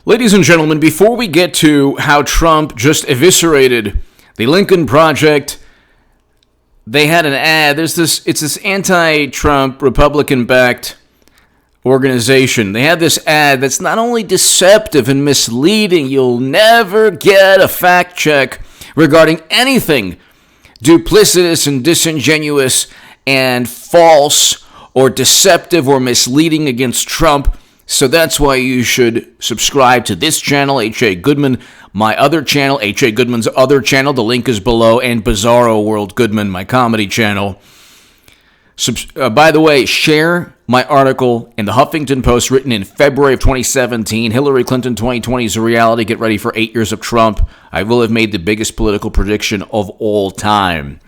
Ladies and gentlemen, before we get to how Trump just eviscerated the Lincoln Project, they had an ad. It's this anti-Trump, Republican-backed organization. They had this ad that's not only deceptive and misleading, you'll never get a fact check regarding anything duplicitous and disingenuous and false or deceptive or misleading against Trump. So that's why you should subscribe to this channel, H.A. Goodman, my other channel, H.A. Goodman's other channel. The link is below, and Bizarro World Goodman, my comedy channel. By the way, share my article in the Huffington Post written in February of 2017. Hillary Clinton 2020 is a reality. Get ready for 8 years of Trump. I will have made the biggest political prediction of all time.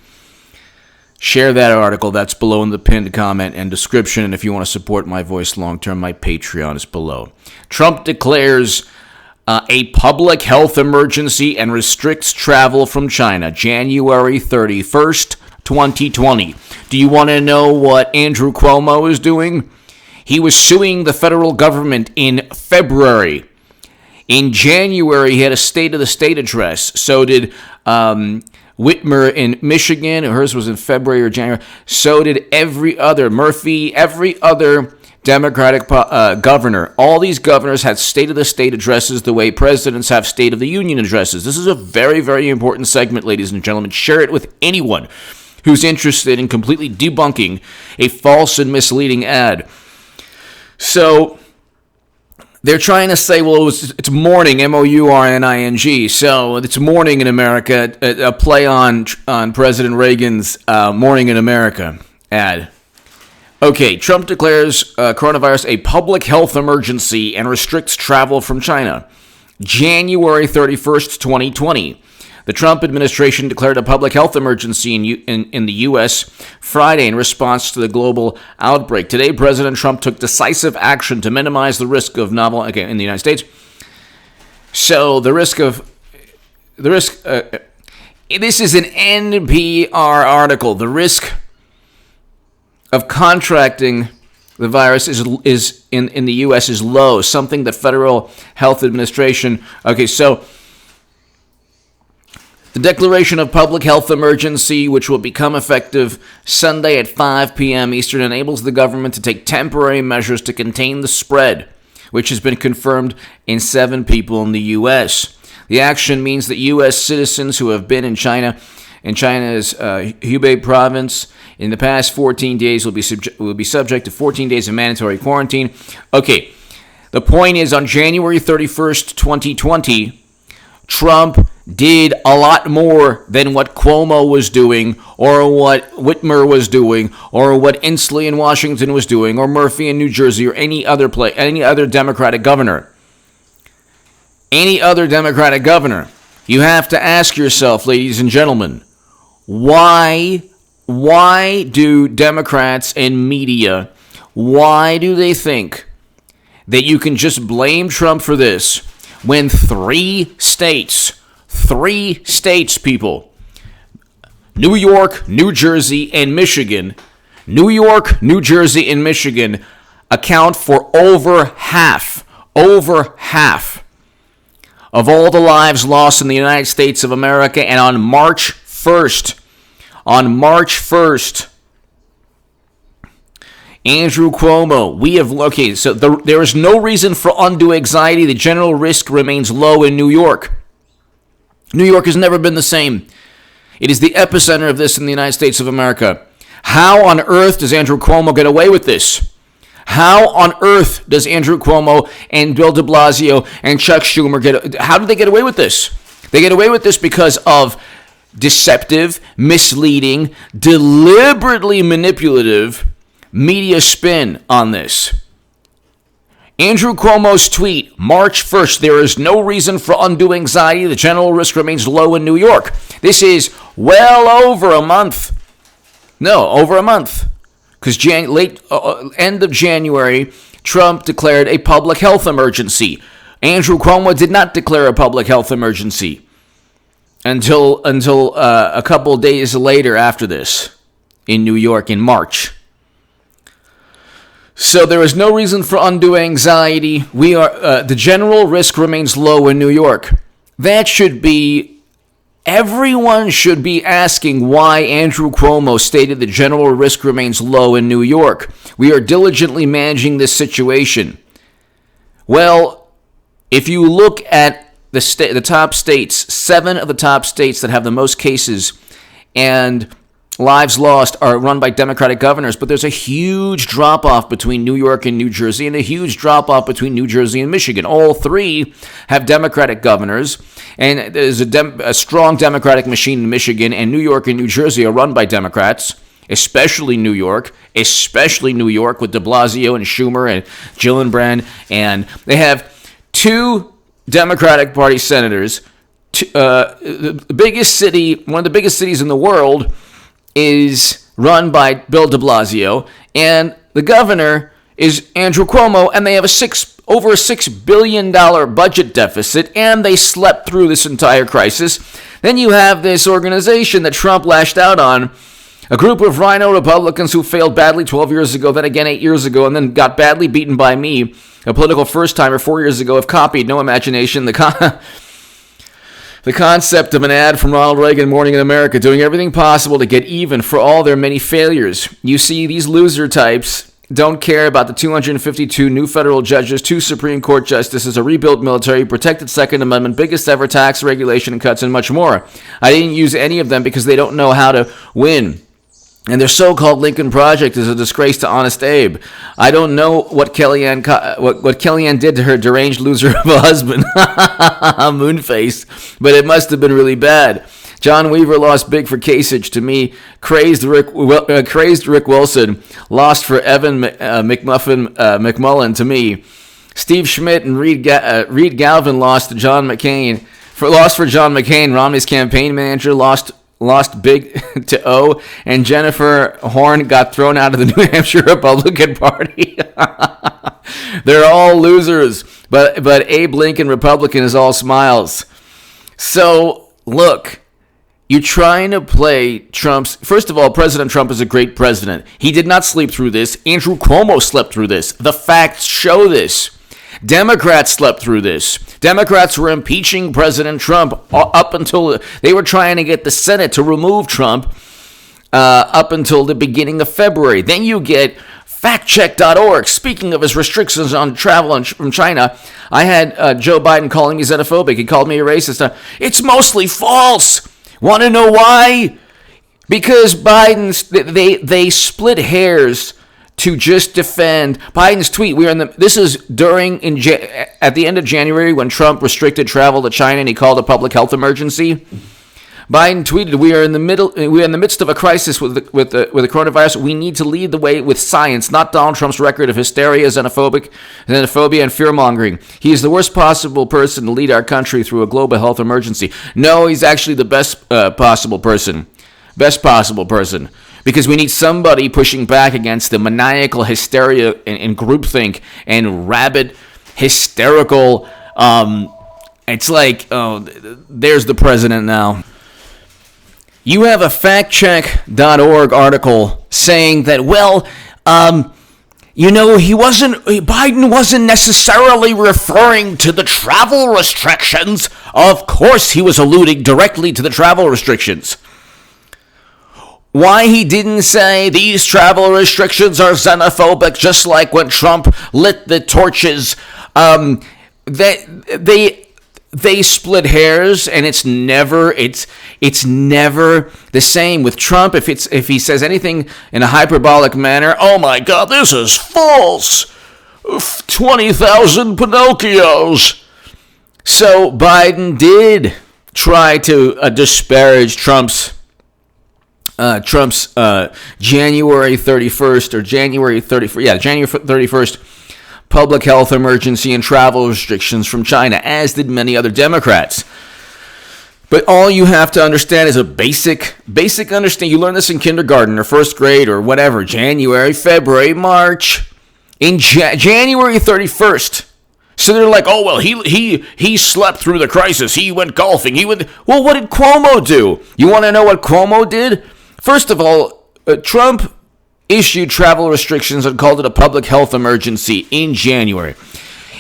Share that article. That's below in the pinned comment and description. And if you want to support my voice long term, my Patreon is below. Trump declares a public health emergency and restricts travel from China, January 31st, 2020. Do you want to know what Andrew Cuomo is doing? He was suing the federal government in February. In January, he had a State of the State address. So did Whitmer in Michigan. Hers was in February or January. So did every other Democratic governor. All these governors had State of the State addresses the way presidents have State of the Union addresses. This is a very, very important segment, ladies and gentlemen. Share it with anyone who's interested in completely debunking a false and misleading ad. So they're trying to say, well, it's Mourning, Mourning. So it's Mourning in America, a play on President Reagan's Mourning in America ad. Okay, Trump declares coronavirus a public health emergency and restricts travel from China. January 31st, 2020. The Trump administration declared a public health emergency in the U.S. Friday in response to the global outbreak. Today, President Trump took decisive action to minimize the risk of novel in the United States. So this is an NPR article. The risk of contracting the virus is in the U.S. is low, something that Federal Health Administration. Okay, so the declaration of public health emergency, which will become effective Sunday at 5 p.m. Eastern, enables the government to take temporary measures to contain the spread, which has been confirmed in 7 people in the U.S. The action means that U.S. citizens who have been in China's Hubei province in the past 14 days will be subject to 14 days of mandatory quarantine. Okay, the point is on January 31st, 2020, Trump did a lot more than what Cuomo was doing, or what Whitmer was doing, or what Inslee in Washington was doing, or Murphy in New Jersey, or any other Democratic governor. Any other Democratic governor. You have to ask yourself, ladies and gentlemen, why do Democrats and media, why do they think that you can just blame Trump for this when 3 states, people, New York, New Jersey, and Michigan, account for over half of all the lives lost in the United States of America. And on March 1st, Andrew Cuomo, there is no reason for undue anxiety. The general risk remains low in New York. New York has never been the same. It is the epicenter of this in the United States of America. How on earth does Andrew Cuomo get away with this? How on earth does Andrew Cuomo and Bill de Blasio and Chuck Schumer how do they get away with this? They get away with this because of deceptive, misleading, deliberately manipulative media spin on this. Andrew Cuomo's tweet, March 1st, there is no reason for undue anxiety. The general risk remains low in New York. This is well over a month. No, over a month. Because end of January, Trump declared a public health emergency. Andrew Cuomo did not declare a public health emergency until a couple days later after this in New York in March. So there is no reason for undue anxiety. The general risk remains low in New York. That should be, everyone should be asking why Andrew Cuomo stated the general risk remains low in New York. We are diligently managing this situation. Well, if you look at the top states, 7 of the top states that have the most cases and lives lost are run by Democratic governors, but there's a huge drop-off between New York and New Jersey and a huge drop-off between New Jersey and Michigan. All 3 have Democratic governors, and there's a strong Democratic machine in Michigan, and New York and New Jersey are run by Democrats, especially New York with de Blasio and Schumer and Gillibrand, and they have 2 Democratic Party senators. The biggest city, one of the biggest cities in the world, is run by Bill de Blasio, and the governor is Andrew Cuomo, and they have over a $6 billion budget deficit, and they slept through this entire crisis. Then you have this organization that Trump lashed out on, a group of rhino Republicans who failed badly 12 years ago, then again 8 years ago, and then got badly beaten by me, a political first-timer 4 years ago, have copied, no imagination, the concept of an ad from Ronald Reagan, Mourning in America, doing everything possible to get even for all their many failures. You see, these loser types don't care about the 252 new federal judges, 2 Supreme Court justices, a rebuilt military, protected Second Amendment, biggest ever tax regulation and cuts, and much more. I didn't use any of them because they don't know how to win. And their so-called Lincoln Project is a disgrace to Honest Abe. I don't know what Kellyanne did to her deranged loser of a husband, Moonface, but it must have been really bad. John Weaver lost big for Kasich to me. Crazed Rick Wilson lost for Evan McMullen to me. Steve Schmidt and Reed Galvin lost to John McCain. Lost for John McCain, Romney's campaign manager, lost big to O, and Jennifer Horn got thrown out of the New Hampshire Republican Party. They're all losers, but Abe Lincoln Republican is all smiles. So, look, you're trying to play Trump's... First of all, President Trump is a great president. He did not sleep through this. Andrew Cuomo slept through this. The facts show this. Democrats slept through this. Democrats were impeaching President Trump up until they were trying to get the Senate to remove Trump up until the beginning of February. Then you get factcheck.org. Speaking of his restrictions on travel from China, I had Joe Biden calling me xenophobic. He called me a racist. It's mostly false. Want to know why? Because they split hairs to just defend Biden's tweet. This is at the end of January when Trump restricted travel to China and he called a public health emergency. Biden tweeted, "We are in the midst of a crisis with the coronavirus. We need to lead the way with science, not Donald Trump's record of hysteria, xenophobia, and fear-mongering. He is the worst possible person to lead our country through a global health emergency." No, he's actually the best possible person. Best possible person. Because we need somebody pushing back against the maniacal hysteria and groupthink and rabid, hysterical. It's like, oh, there's the president now. You have a factcheck.org article saying that, Biden wasn't necessarily referring to the travel restrictions. Of course he was alluding directly to the travel restrictions. Why he didn't say these travel restrictions are xenophobic, just like when Trump lit the torches. They split hairs, and it's never the same with Trump. If he says anything in a hyperbolic manner, oh my God, this is false. 20,000 Pinocchios. So Biden did try to disparage Trump's January 31st or January 31st public health emergency and travel restrictions from China, as did many other Democrats. But all you have to understand is a basic understanding. You learn this in kindergarten or first grade or whatever. January, February, March. In January 31st. So they're like, oh, well, he slept through the crisis. He went golfing. Well, what did Cuomo do? You want to know what Cuomo did? First of all, Trump issued travel restrictions and called it a public health emergency in January.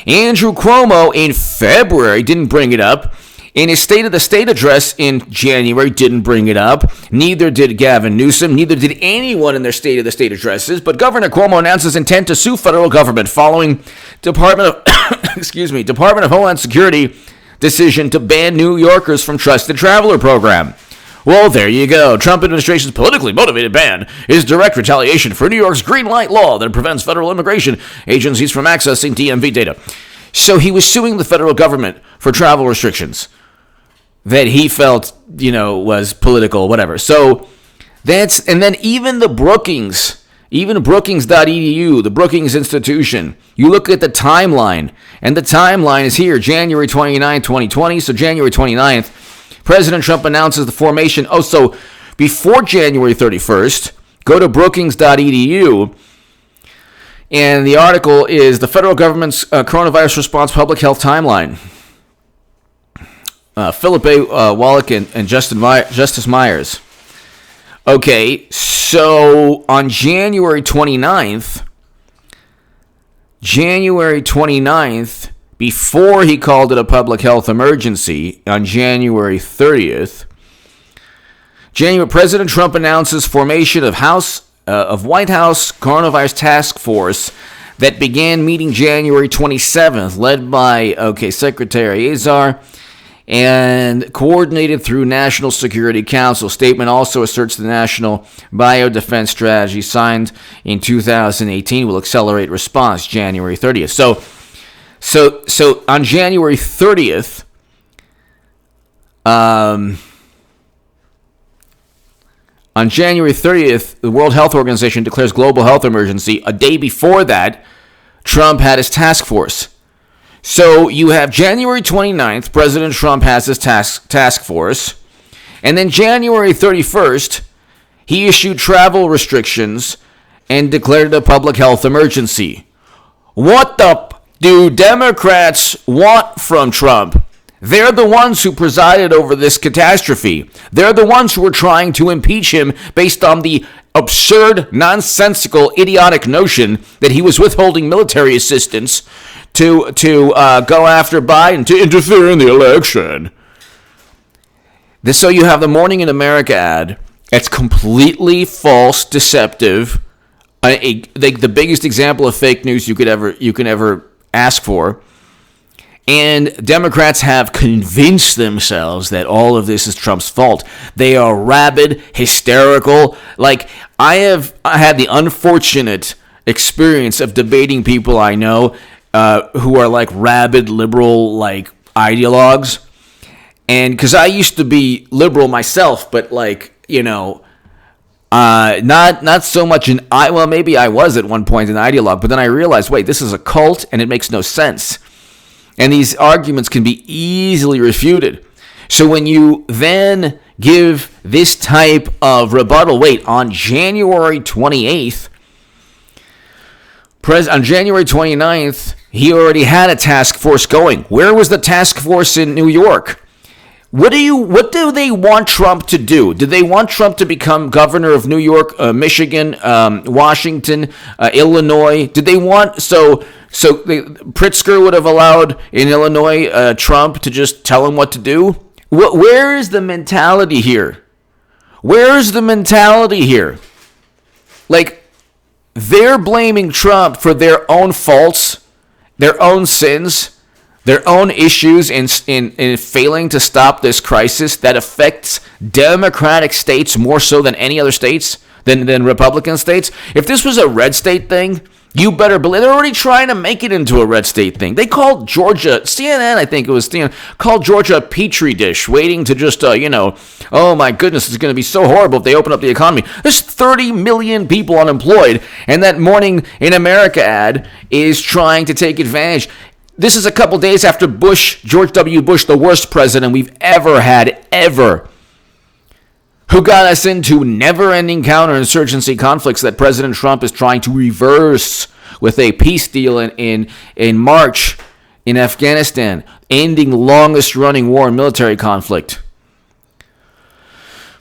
Andrew Cuomo in February didn't bring it up. In his State of the State address in January, didn't bring it up. Neither did Gavin Newsom. Neither did anyone in their State of the State addresses. But Governor Cuomo announced his intent to sue federal government following Department of Homeland Security decision to ban New Yorkers from Trusted Traveler program. Well, there you go. Trump administration's politically motivated ban is direct retaliation for New York's green light law that prevents federal immigration agencies from accessing DMV data. So he was suing the federal government for travel restrictions that he felt, was political, whatever. So and then even the Brookings, Brookings.edu, the Brookings Institution, you look at the timeline, and the timeline is here, January 29, 2020. So January 29th, President Trump announces the formation. So before January 31st, go to Brookings.edu, and the article is the federal government's coronavirus response public health timeline. Philip A. Wallach and Justice Myers. Okay, so on January 29th, before he called it a public health emergency, on January 30th, President Trump announces formation of White House coronavirus task force that began meeting January 27th, led by, Secretary Azar, and coordinated through National Security Council. Statement also asserts the National Biodefense Strategy signed in 2018 will accelerate response, January 30th. So on January 30th, the World Health Organization declares global health emergency. A day before that, Trump had his task force. So you have January 29th, President Trump has his task force. And then January 31st, he issued travel restrictions and declared it a public health emergency. What do Democrats want from Trump? They're the ones who presided over this catastrophe. They're the ones who are trying to impeach him based on the absurd, nonsensical, idiotic notion that he was withholding military assistance to go after Biden, to interfere in the election. So you have the Mourning in America ad. It's completely false, deceptive. The biggest example of fake news you can ever ask for. And Democrats have convinced themselves that all of this is Trump's fault. They are rabid, hysterical. I had the unfortunate experience of debating people I know who are rabid liberal ideologues. And because I used to be liberal myself, but not so much maybe I was at one point an ideologue, but then I realized, wait, this is a cult and it makes no sense. And these arguments can be easily refuted. So when you then give this type of rebuttal, on January 28th, on January 29th, he already had a task force going. Where was the task force in New York? What do they want Trump to do? Do they want Trump to become governor of New York, Michigan, Washington, Illinois? Did they want Pritzker would have allowed in Illinois Trump to just tell him what to do? Where is the mentality here? Where is the mentality here? They're blaming Trump for their own faults, their own sins, their own issues in failing to stop this crisis that affects Democratic states more so than any other states, than Republican states. If this was a red state thing, you better believe they're already trying to make it into a red state thing. They called Georgia, CNN, I think it was CNN, called Georgia a petri dish, waiting to just, oh my goodness, it's going to be so horrible if they open up the economy. There's 30 million people unemployed, and that Mourning in America ad is trying to take advantage. This is a couple days after George W. Bush, the worst president we've ever had, who got us into never-ending counterinsurgency conflicts that President Trump is trying to reverse with a peace deal in March in Afghanistan, ending longest-running war and military conflict.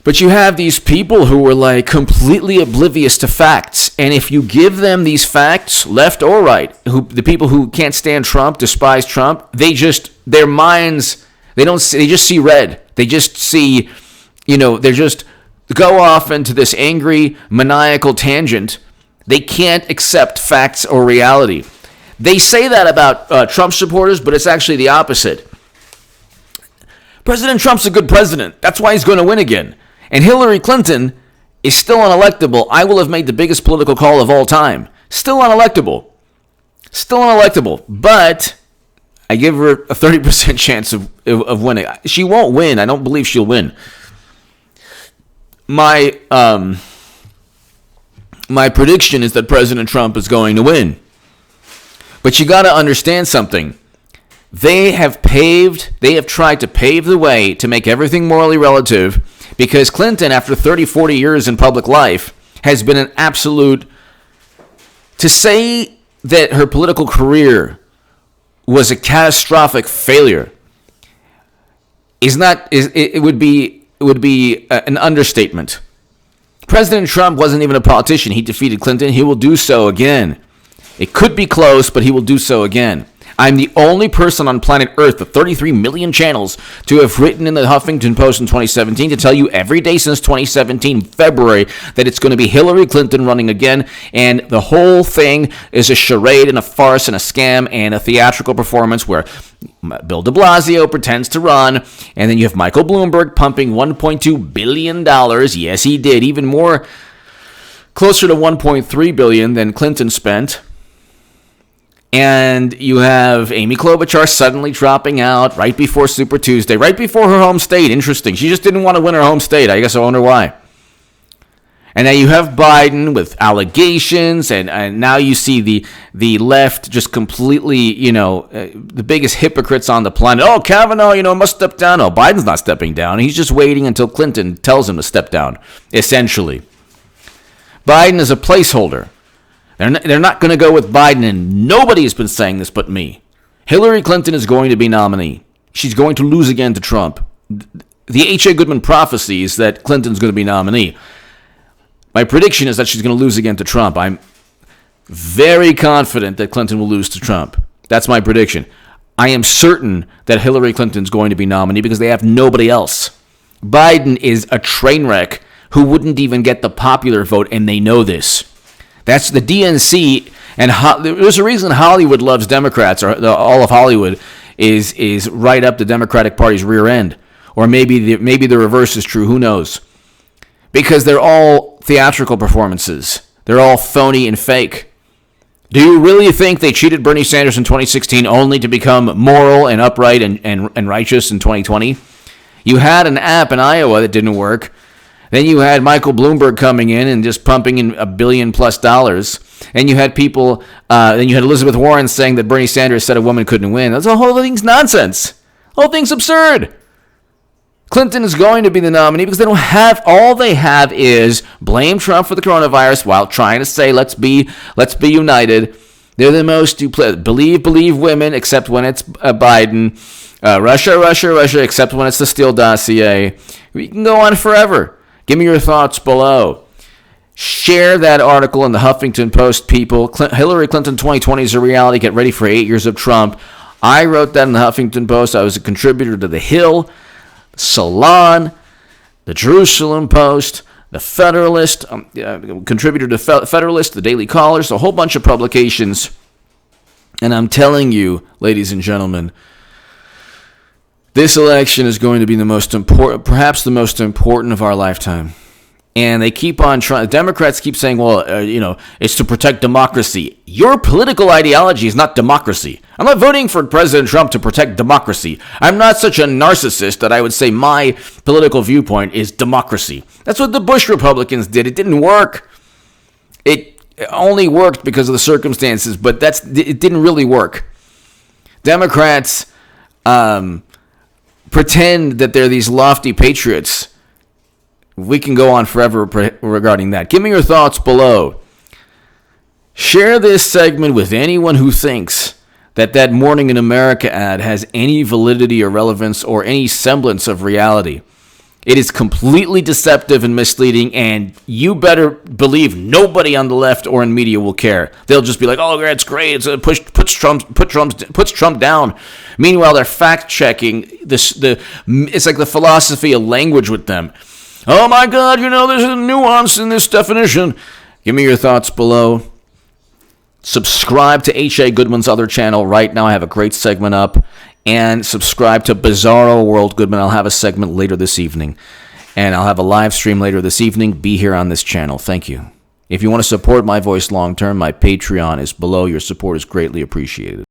But you have these people who are like completely oblivious to facts. And if you give them these facts, left or right, the people who can't stand Trump, despise Trump, their minds, they just see red. They just see, they're just go off into this angry, maniacal tangent. They can't accept facts or reality. They say that about Trump supporters, but it's actually the opposite. President Trump's a good president. That's why he's going to win again. And Hillary Clinton is still unelectable. I will have made the biggest political call of all time. Still unelectable. But I give her a 30% chance of winning. She won't win. I don't believe she'll win. My prediction is that President Trump is going to win. But you got to understand something. They have tried to pave the way to make everything morally relative, because Clinton, after 30, 40 years in public life, has been an absolute... To say that her political career was a catastrophic failure it would be an understatement. President Trump wasn't even a politician. He defeated Clinton. He will do so again. It could be close, but he will do so again. I'm the only person on planet Earth with 33 million channels to have written in the Huffington Post in 2017 to tell you every day since 2017, February, that it's going to be Hillary Clinton running again, and the whole thing is a charade and a farce and a scam and a theatrical performance where Bill de Blasio pretends to run, and then you have Michael Bloomberg pumping $1.2 billion. Yes, he did. Even more, closer to $1.3 billion than Clinton spent. And you have Amy Klobuchar suddenly dropping out right before Super Tuesday, right before her home state. Interesting. She just didn't want to win her home state. I guess I wonder why. And now you have Biden with allegations, and now you see the left just completely, the biggest hypocrites on the planet. Oh, Kavanaugh, must step down. No, Biden's not stepping down. He's just waiting until Clinton tells him to step down, essentially. Biden is a placeholder. They're not going to go with Biden, and nobody has been saying this but me. Hillary Clinton is going to be nominee. She's going to lose again to Trump. The H.A. Goodman prophecy is that Clinton's going to be nominee. My prediction is that she's going to lose again to Trump. I'm very confident that Clinton will lose to Trump. That's my prediction. I am certain that Hillary Clinton's going to be nominee because they have nobody else. Biden is a train wreck who wouldn't even get the popular vote, and they know this. That's the DNC, and there's a reason Hollywood loves Democrats, or all of Hollywood is right up the Democratic Party's rear end. Or maybe the reverse is true, who knows? Because they're all theatrical performances. They're all phony and fake. Do you really think they cheated Bernie Sanders in 2016 only to become moral and upright and righteous in 2020? You had an app in Iowa that didn't work. Then you had Michael Bloomberg coming in and just pumping in $1 billion+. And you had people, then you had Elizabeth Warren saying that Bernie Sanders said a woman couldn't win. That's the whole thing's nonsense. The whole thing's absurd. Clinton is going to be the nominee because all they have is blame Trump for the coronavirus while trying to say, let's be united. They're the most believe women, except when it's Biden. Russia, except when it's the Steele dossier. We can go on forever. Give me your thoughts below. Share that article in the Huffington Post, people. Hillary Clinton 2020 is a reality. Get ready for 8 years of Trump. I wrote that in the Huffington Post. I was a contributor to The Hill, Salon, the Jerusalem Post, the Federalist, contributor to Federalist, the Daily Caller, so a whole bunch of publications. And I'm telling you, ladies and gentlemen, this election is going to be the most important, perhaps the most important of our lifetime. And they keep on trying. Democrats keep saying, well, it's to protect democracy. Your political ideology is not democracy. I'm not voting for President Trump to protect democracy. I'm not such a narcissist that I would say my political viewpoint is democracy. That's what the Bush Republicans did. It didn't work. It only worked because of the circumstances, but it didn't really work. Democrats pretend that they're these lofty patriots. We can go on forever regarding that. Give me your thoughts below. Share this segment with anyone who thinks that Mourning in America ad has any validity or relevance or any semblance of reality. It is completely deceptive and misleading, and you better believe nobody on the left or in media will care. They'll just be like, "Oh, that's great. It's puts Trump down." Meanwhile, they're fact checking this. It's like the philosophy of language with them. Oh my God, there's a nuance in this definition. Give me your thoughts below. Subscribe to H.A. Goodman's other channel right now. I have a great segment up. And subscribe to Bizarro World Goodman. I'll have a segment later this evening. And I'll have a live stream later this evening. Be here on this channel. Thank you. If you want to support my voice long term, my Patreon is below. Your support is greatly appreciated.